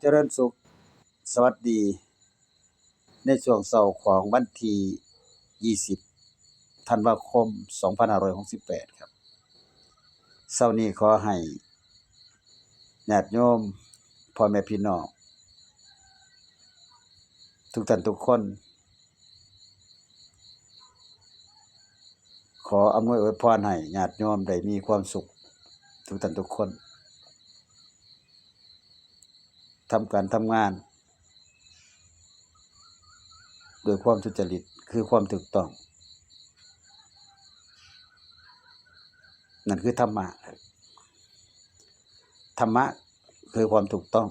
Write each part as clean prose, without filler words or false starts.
เจริญสุขสวัสดีในช่วงเช้าของวันที่20ธันวาคม2568ครับเช้านี้ขอให้ญาติโยมพ่อแม่พี่น้องทุกท่านทุกคนขออำนวยอวยพรให้ญาติโยมได้มีความสุขทุกท่านทุกคนทำการทำงานด้วยความสุจริตคือความถูกต้องนั่นคือธรรมะธรรมะคือความถูกต้อง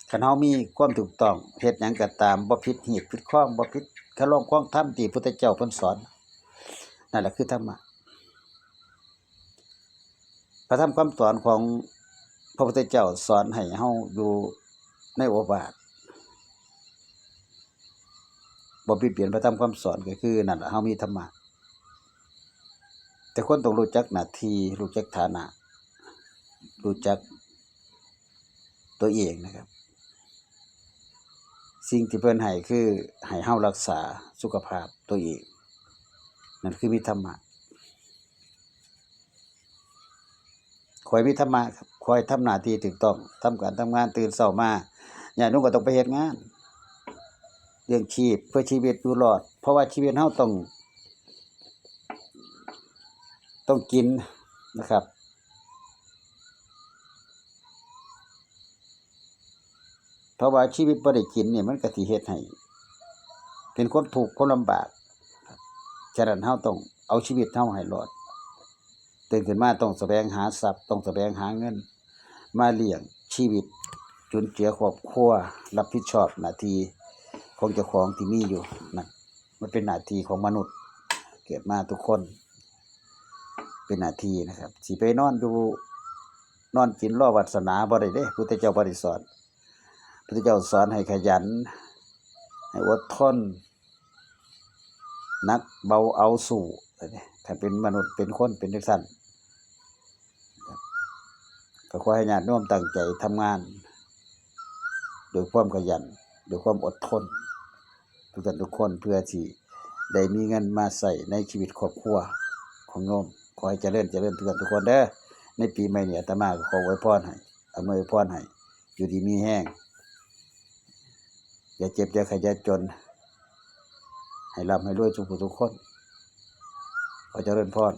คันเฮามีความถูกต้องเฮ็ดหยังก็ตามบ่ผิดหีบผิดข้องบ่ผิดคารมของธรรมที่พุทธเจ้าเพิ่นสอนนั่นแหละคือธรรมะพระธรรมคำสอนของพระพุทธเจ้าสอนให้เฮาอยู่ในโอวาทบ่ผิดเปลี่ยนพระธรรมคำสอนก็คือนั่นแหละเฮามีธรรมะแต่คนต้องรู้จักหน้าที่รู้จักฐานะรู้จักตัวเองนะครับสิ่งที่เพิ่นให้คือให้เฮารักษาสุขภาพตัวเองนั่นคือมีธรรมะคอยมีธรรมะครับคอยทำหน้าที่ถูกต้องทำการทำงานตื่นเช้ามาญาติโยมก็ต้องไปเฮ็ดงานเลี้ยงชีพเพื่อชีวิตอยู่รอดเพราะว่าชีวิตเฮาต้องกินนะครับเพราะว่าชีวิตบ่ได้กินเนี่ยมันก็สิเฮ็ดให้เป็นความทุกข์ความลำบากฉะนั้นเฮาต้องเอาชีวิตเฮาให้รอดตื่นขึ้นมาต้องแสวงหาทรัพย์ต้องแสวงหาเงินมาเลี้ยงชีวิตจุนเจือครอบครัวรับผิดชอบหน้าที่ของเจ้าของที่มีอยู่นั่นมันเป็นหน้าที่ของมนุษย์เกิดมาทุกคนเป็นหน้าที่นะครับสิไปนอนอยู่นอนกินรอวาสนาบ่ได้เด้พุทธเจ้าบ่ได้สอนพุทธเจ้าสอนให้ขยันให้อดทนนักเบาเอาสู่ถ้าเป็นมนุษย์เป็นคนเป็นจังซั่นก็ขอให้ญาติโยมตั้งใจทำงานด้วยความขยันด้วยความอดทนทุกท่านทุกคนเพื่อที่ได้มีเงินมาใช้ในชีวิตครอบครัวของโยมขอให้เจริญทุกท่านทุกคนเด้อในปีใหม่นี้อาตมาก็ขออวยพรให้อำนวยพรให้อยู่ดีมีแรงอย่าเจ็บอย่าไข้อย่าจนให้ร่ำให้รวยทุกผู้ทุกคนขอเจริญพร